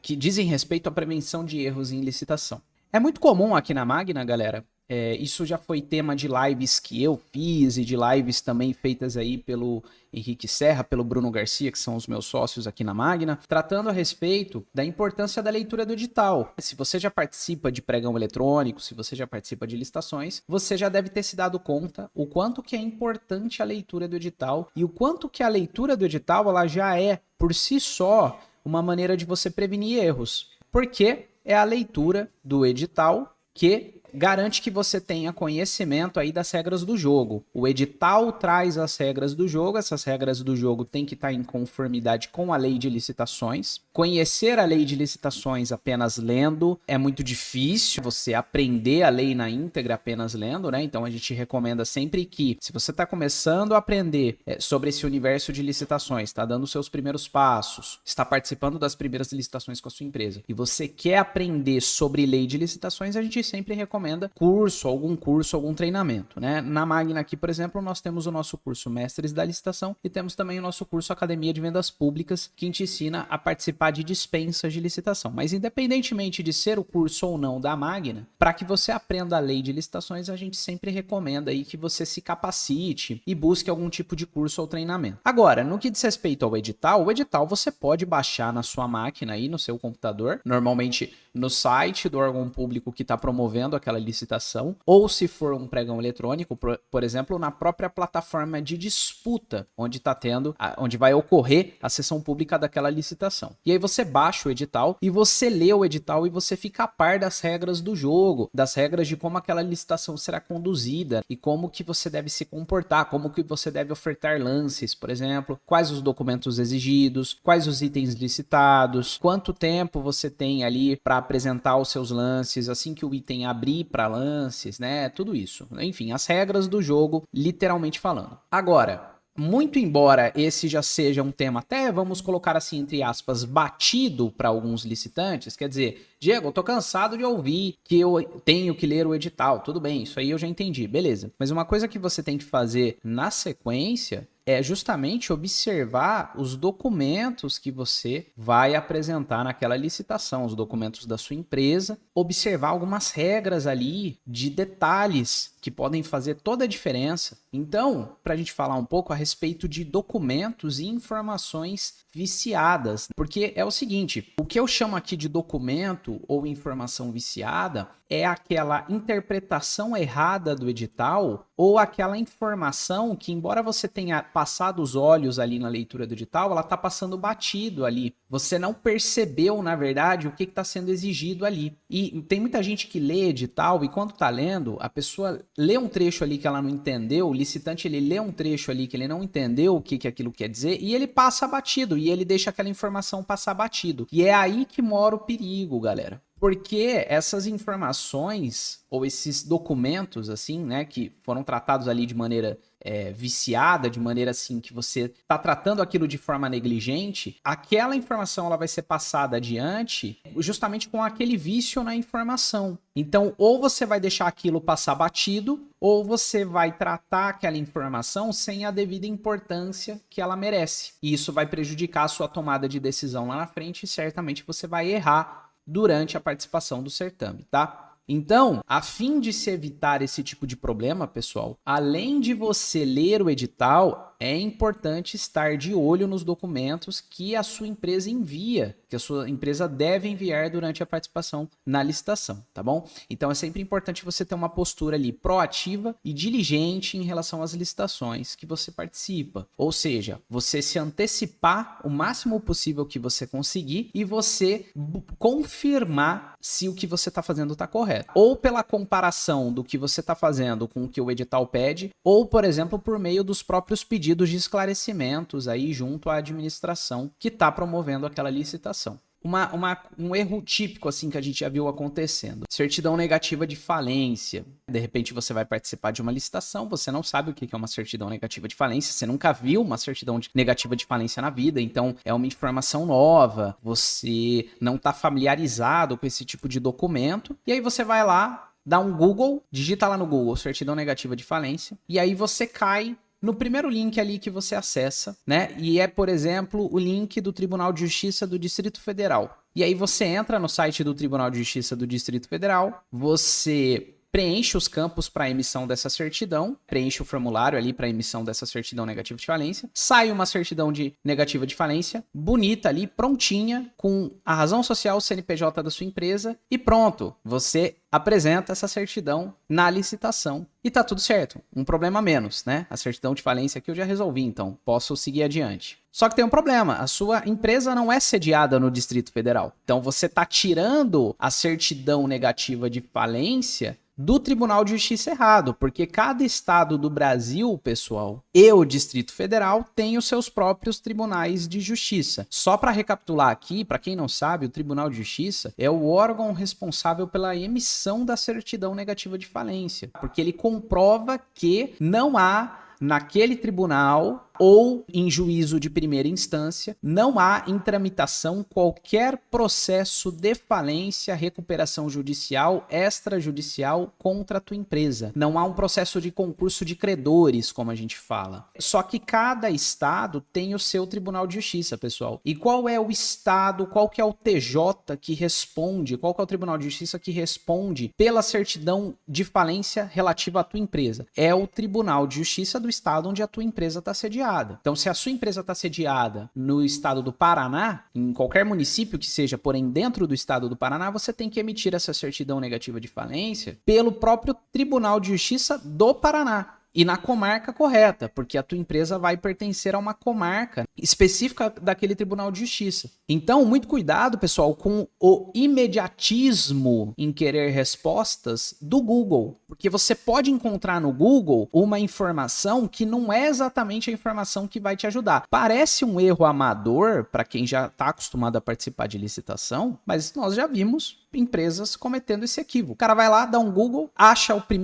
que dizem respeito à prevenção de erros em licitação. É muito comum aqui na Magna, galera, isso já foi tema de lives que eu fiz e de lives também feitas aí pelo Henrique Serra, pelo Bruno Garcia, que são os meus sócios aqui na Magna, tratando a respeito da importância da leitura do edital. Se você já participa de pregão eletrônico, se você já participa de licitações, você já deve ter se dado conta o quanto que é importante a leitura do edital e o quanto que a leitura do edital ela já é, por si só, uma maneira de você prevenir erros. Porque é a leitura do edital que garante que você tenha conhecimento aí das regras do jogo. O edital traz as regras do jogo, essas regras do jogo têm que estar em conformidade com a lei de licitações. Conhecer a lei de licitações apenas lendo é muito difícil, você aprender a lei na íntegra apenas lendo, né? Então a gente recomenda sempre que, se você está começando a aprender sobre esse universo de licitações, está dando os seus primeiros passos, está participando das primeiras licitações com a sua empresa, e você quer aprender sobre lei de licitações, a gente sempre recomenda curso, algum treinamento, né? Na Magna aqui, por exemplo, nós temos o nosso curso Mestres da Licitação e temos também o nosso curso Academia de Vendas Públicas, que te ensina a participar de dispensas de licitação. Mas independentemente de ser o curso ou não da Magna, para que você aprenda a lei de licitações, a gente sempre recomenda aí que você se capacite e busque algum tipo de curso ou treinamento. Agora, no que diz respeito ao edital, o edital você pode baixar na sua máquina aí, no seu computador, normalmente no site do órgão público que está promovendo aquela licitação, ou se for um pregão eletrônico, por exemplo, na própria plataforma de disputa, onde vai ocorrer a sessão pública daquela licitação. E aí você baixa o edital e você lê o edital e você fica a par das regras do jogo, das regras de como aquela licitação será conduzida e como que você deve se comportar, como que você deve ofertar lances, por exemplo, quais os documentos exigidos, quais os itens licitados, quanto tempo você tem ali para apresentar os seus lances, assim que o item abrir para lances, né? Tudo isso. Enfim, as regras do jogo, literalmente falando. Agora, muito embora esse já seja um tema até, vamos colocar assim, entre aspas, batido para alguns licitantes, quer dizer, Diego, eu tô cansado de ouvir que eu tenho que ler o edital. Tudo bem, isso aí eu já entendi, beleza. Mas uma coisa que você tem que fazer na sequência é justamente observar os documentos que você vai apresentar naquela licitação, os documentos da sua empresa, observar algumas regras ali de detalhes que podem fazer toda a diferença. Então, para a gente falar um pouco a respeito de documentos e informações viciadas, porque é o seguinte, o que eu chamo aqui de documento ou informação viciada é aquela interpretação errada do edital ou aquela informação que, embora você tenha passado os olhos ali na leitura do edital, ela está passando batido ali. Você não percebeu, na verdade, o que está sendo exigido ali. E tem muita gente que lê edital e quando está lendo, a pessoa lê um trecho ali que ela não entendeu, o licitante ele lê um trecho ali que ele não entendeu o que aquilo quer dizer e ele passa batido, e ele deixa aquela informação passar batido. E é aí que mora o perigo, galera. Porque essas informações ou esses documentos, assim, né, que foram tratados ali de maneira viciada, de maneira assim que você está tratando aquilo de forma negligente, aquela informação ela vai ser passada adiante justamente com aquele vício na informação. Então, ou você vai deixar aquilo passar batido, ou você vai tratar aquela informação sem a devida importância que ela merece. E isso vai prejudicar a sua tomada de decisão lá na frente e certamente você vai errar durante a participação do certame, tá? Então, a fim de se evitar esse tipo de problema, pessoal, além de você ler o edital, é importante estar de olho nos documentos que a sua empresa envia, que a sua empresa deve enviar durante a participação na licitação, tá bom? Então, é sempre importante você ter uma postura ali proativa e diligente em relação às licitações que você participa. Ou seja, você se antecipar o máximo possível que você conseguir e você confirmar se o que você está fazendo está correto. Ou pela comparação do que você está fazendo com o que o edital pede, ou, por exemplo, por meio dos próprios pedidos de esclarecimentos aí junto à administração que está promovendo aquela licitação. Um erro típico assim que a gente já viu acontecendo. Certidão negativa de falência. De repente você vai participar de uma licitação, você não sabe o que é uma certidão negativa de falência, você nunca viu uma certidão negativa de falência na vida, então é uma informação nova, você não está familiarizado com esse tipo de documento, e aí você vai lá, dá um Google, digita lá no Google certidão negativa de falência, e aí você cai no primeiro link ali que você acessa, né? E é, por exemplo, o link do Tribunal de Justiça do Distrito Federal. E aí você entra no site do Tribunal de Justiça do Distrito Federal, você preenche os campos para emissão dessa certidão, preenche o formulário ali para emissão dessa certidão negativa de falência, sai uma certidão negativa de falência, bonita ali, prontinha, com a razão social, o CNPJ da sua empresa e pronto, você apresenta essa certidão na licitação e tá tudo certo, um problema a menos, né? A certidão de falência aqui eu já resolvi, então posso seguir adiante. Só que tem um problema, a sua empresa não é sediada no Distrito Federal, então você tá tirando a certidão negativa de falência do Tribunal de Justiça errado, porque cada estado do Brasil, pessoal, e o Distrito Federal tem os seus próprios tribunais de justiça. Só para recapitular aqui, para quem não sabe, o Tribunal de Justiça é o órgão responsável pela emissão da certidão negativa de falência, porque ele comprova que não há naquele tribunal ou em juízo de primeira instância, não há em tramitação qualquer processo de falência, recuperação judicial, extrajudicial contra a tua empresa. Não há um processo de concurso de credores, como a gente fala. Só que cada estado tem o seu Tribunal de Justiça, pessoal. E qual é o estado, qual que é o TJ que responde, qual que é o Tribunal de Justiça que responde pela certidão de falência relativa à tua empresa? É o Tribunal de Justiça do estado onde a tua empresa está sediada. Então, se a sua empresa está sediada no estado do Paraná, em qualquer município que seja, porém dentro do estado do Paraná, você tem que emitir essa certidão negativa de falência pelo próprio Tribunal de Justiça do Paraná. E na comarca correta, porque a tua empresa vai pertencer a uma comarca específica daquele Tribunal de Justiça. Então, muito cuidado, pessoal, com o imediatismo em querer respostas do Google. Porque você pode encontrar no Google uma informação que não é exatamente a informação que vai te ajudar. Parece um erro amador para quem já está acostumado a participar de licitação, mas nós já vimos empresas cometendo esse equívoco. O cara vai lá, dá um Google,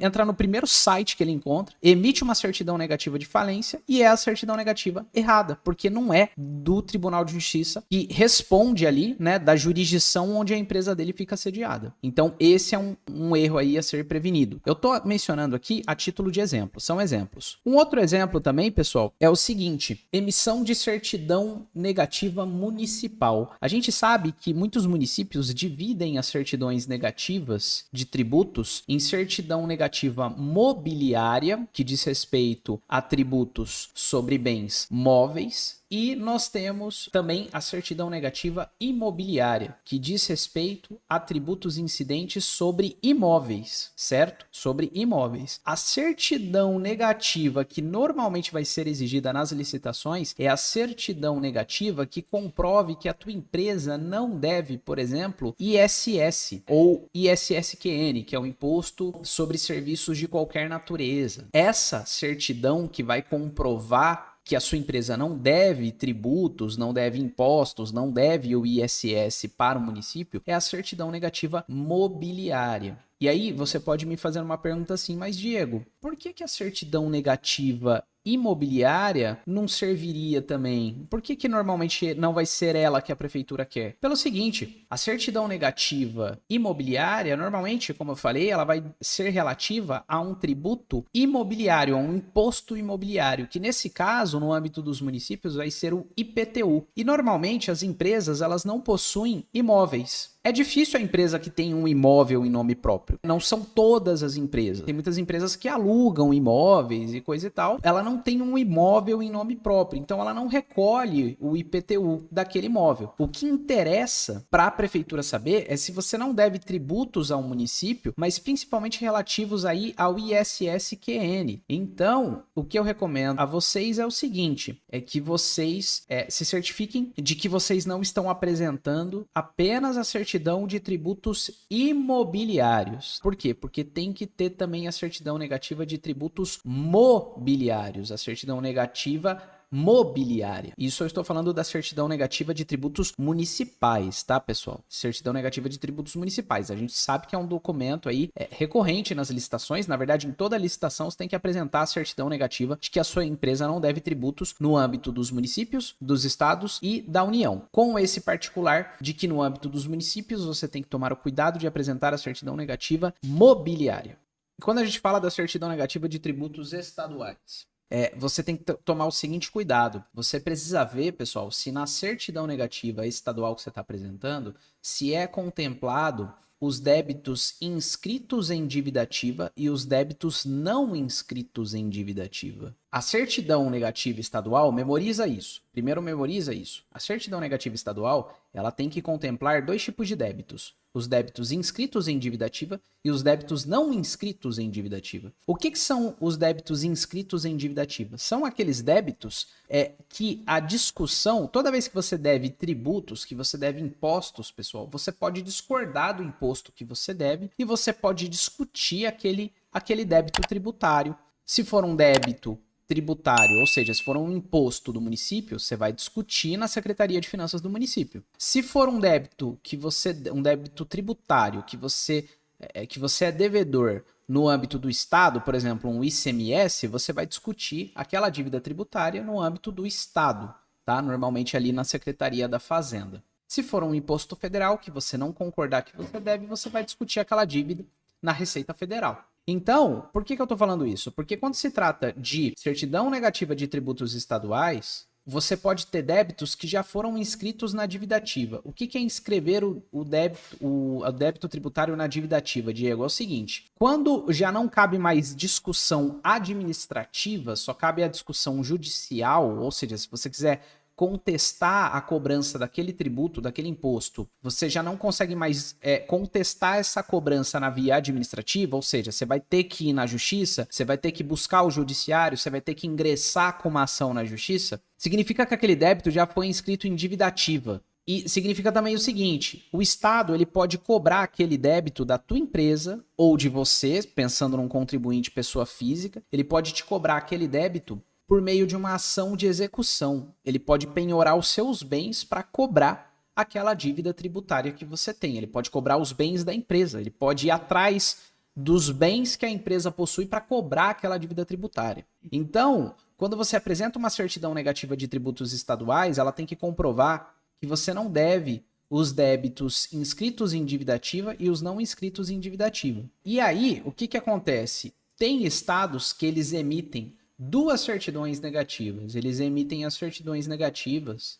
entra no primeiro site que ele encontra, emite uma certidão negativa de falência e é a certidão negativa errada, porque não é do Tribunal de Justiça que responde ali, né, da jurisdição onde a empresa dele fica sediada. Então, esse é um erro aí a ser prevenido. Eu tô mencionando aqui a título de exemplo, são exemplos. Um outro exemplo também, pessoal, é o seguinte: emissão de certidão negativa municipal. A gente sabe que muitos municípios dividem as certidões negativas de tributos em certidão negativa mobiliária, que diz respeito a tributos sobre bens móveis, e nós temos também a certidão negativa imobiliária, que diz respeito a tributos incidentes sobre imóveis, certo? Sobre imóveis. A certidão negativa que normalmente vai ser exigida nas licitações é a certidão negativa que comprove que a tua empresa não deve, por exemplo, ISS ou ISSQN, que é o Imposto sobre Serviços de Qualquer Natureza. Essa certidão que vai comprovar que a sua empresa não deve tributos, não deve impostos, não deve o ISS para o município, é a certidão negativa mobiliária. E aí você pode me fazer uma pergunta assim, mas Diego, por que a certidão negativa imobiliária não serviria também? Por que normalmente não vai ser ela que a prefeitura quer? Pelo seguinte, a certidão negativa imobiliária, normalmente, como eu falei, ela vai ser relativa a um tributo imobiliário, a um imposto imobiliário, que nesse caso, no âmbito dos municípios, vai ser o IPTU. E normalmente as empresas, elas não possuem imóveis. É difícil a empresa que tem um imóvel em nome próprio. Não são todas as empresas. Tem muitas empresas que alugam imóveis e coisa e tal. Ela não tem um imóvel em nome próprio. Então ela não recolhe o IPTU daquele imóvel. O que interessa para a prefeitura saber é se você não deve tributos ao município, mas principalmente relativos aí ao ISSQN. Então, o que eu recomendo a vocês é o seguinte, é que vocês se certifiquem de que vocês não estão apresentando apenas a certidão de tributos imobiliários. Por quê? Porque tem que ter também a certidão negativa de tributos mobiliários, a certidão negativa mobiliária. Isso eu estou falando da certidão negativa de tributos municipais, tá, pessoal? Certidão negativa de tributos municipais. A gente sabe que é um documento aí recorrente nas licitações. Na verdade, em toda licitação você tem que apresentar a certidão negativa de que a sua empresa não deve tributos no âmbito dos municípios, dos estados e da União. Com esse particular de que no âmbito dos municípios você tem que tomar o cuidado de apresentar a certidão negativa mobiliária. Quando a gente fala da certidão negativa de tributos estaduais, você tem que tomar o seguinte cuidado. Você precisa ver, pessoal, se na certidão negativa estadual que você está apresentando, se é contemplado os débitos inscritos em dívida ativa e os débitos não inscritos em dívida ativa. A certidão negativa estadual, memoriza isso. Primeiro memoriza isso. A certidão negativa estadual, ela tem que contemplar dois tipos de débitos. Os débitos inscritos em dívida ativa e os débitos não inscritos em dívida ativa. O que são os débitos inscritos em dívida ativa? São aqueles débitos que a discussão, toda vez que você deve tributos, que você deve impostos, pessoal, você pode discordar do imposto que você deve e você pode discutir aquele débito tributário. Se for um débito tributário, ou seja, se for um imposto do município, você vai discutir na Secretaria de Finanças do município. Se for um débito um débito tributário que você é devedor no âmbito do estado, por exemplo, um ICMS, você vai discutir aquela dívida tributária no âmbito do estado, tá? Normalmente ali na Secretaria da Fazenda. Se for um imposto federal que você não concordar que você deve, você vai discutir aquela dívida na Receita Federal. Então, por que eu estou falando isso? Porque quando se trata de certidão negativa de tributos estaduais, você pode ter débitos que já foram inscritos na dívida ativa. O que é inscrever o débito tributário na dívida ativa, Diego? É o seguinte, quando já não cabe mais discussão administrativa, só cabe a discussão judicial, ou seja, se você quiser contestar a cobrança daquele tributo, daquele imposto, você já não consegue mais contestar essa cobrança na via administrativa, ou seja, você vai ter que ir na justiça, você vai ter que buscar o judiciário, você vai ter que ingressar com uma ação na justiça, significa que aquele débito já foi inscrito em dívida ativa. E significa também o seguinte, o Estado ele pode cobrar aquele débito da tua empresa ou de você, pensando num contribuinte pessoa física, ele pode te cobrar aquele débito por meio de uma ação de execução. Ele pode penhorar os seus bens para cobrar aquela dívida tributária que você tem. Ele pode cobrar os bens da empresa, ele pode ir atrás dos bens que a empresa possui para cobrar aquela dívida tributária. Então, quando você apresenta uma certidão negativa de tributos estaduais, ela tem que comprovar que você não deve os débitos inscritos em dívida ativa e os não inscritos em dívida ativa. E aí, o que acontece? Tem estados que eles emitem duas certidões negativas. Eles emitem as certidões negativas,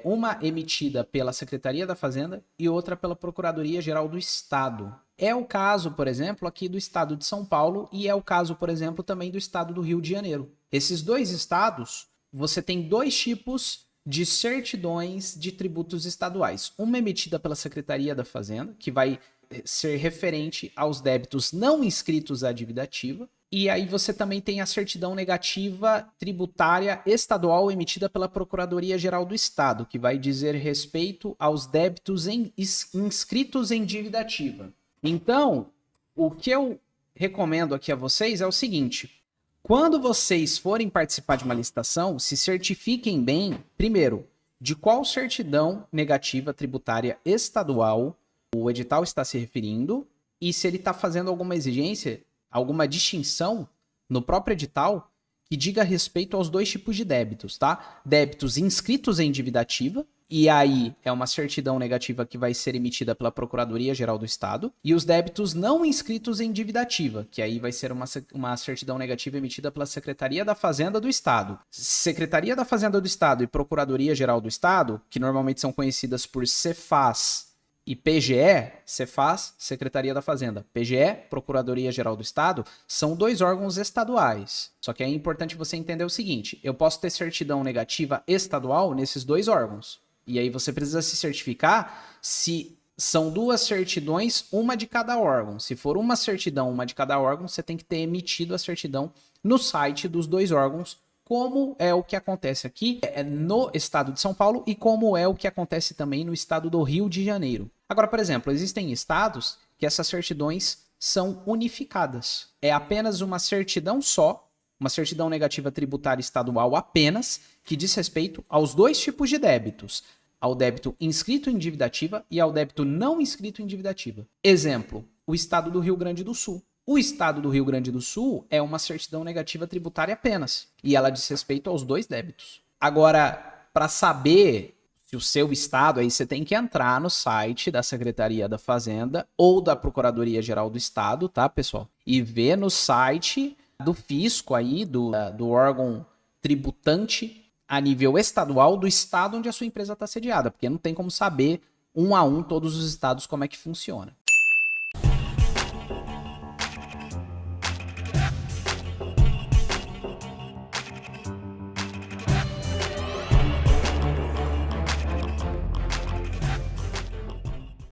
uma emitida pela Secretaria da Fazenda e outra pela Procuradoria-Geral do Estado. É o caso, por exemplo, aqui do Estado de São Paulo e é o caso, por exemplo, também do Estado do Rio de Janeiro. Esses dois estados, você tem dois tipos de certidões de tributos estaduais. Uma emitida pela Secretaria da Fazenda, que vai ser referente aos débitos não inscritos à dívida ativa, e aí você também tem a certidão negativa tributária estadual emitida pela Procuradoria-Geral do Estado, que vai dizer respeito aos débitos inscritos em dívida ativa. Então, o que eu recomendo aqui a vocês é o seguinte, quando vocês forem participar de uma licitação, se certifiquem bem, primeiro, de qual certidão negativa tributária estadual o edital está se referindo e se ele está fazendo alguma exigência, alguma distinção no próprio edital que diga respeito aos dois tipos de débitos, tá? Débitos inscritos em dívida ativa, e aí é uma certidão negativa que vai ser emitida pela Procuradoria-Geral do Estado, e os débitos não inscritos em dívida ativa, que aí vai ser uma certidão negativa emitida pela Secretaria da Fazenda do Estado. Secretaria da Fazenda do Estado e Procuradoria-Geral do Estado, que normalmente são conhecidas por Cefaz e PGE, Cefaz, Secretaria da Fazenda, PGE, Procuradoria-Geral do Estado, são dois órgãos estaduais. Só que é importante você entender o seguinte, eu posso ter certidão negativa estadual nesses dois órgãos. E aí você precisa se certificar se são duas certidões, uma de cada órgão. Se for uma certidão, uma de cada órgão, você tem que ter emitido a certidão no site dos dois órgãos, como é o que acontece aqui no estado de São Paulo e como é o que acontece também no estado do Rio de Janeiro. Agora, por exemplo, existem estados que essas certidões são unificadas. É apenas uma certidão só, uma certidão negativa tributária estadual apenas, que diz respeito aos dois tipos de débitos, ao débito inscrito em dívida ativa e ao débito não inscrito em dívida ativa. Exemplo, o estado do Rio Grande do Sul. O estado do Rio Grande do Sul é uma certidão negativa tributária apenas, e ela diz respeito aos dois débitos. Agora, para saber se o seu estado, aí você tem que entrar no site da Secretaria da Fazenda ou da Procuradoria-Geral do Estado, tá, pessoal? E ver no site do fisco aí, do órgão tributante a nível estadual do estado onde a sua empresa está sediada, porque não tem como saber um a um todos os estados como é que funciona.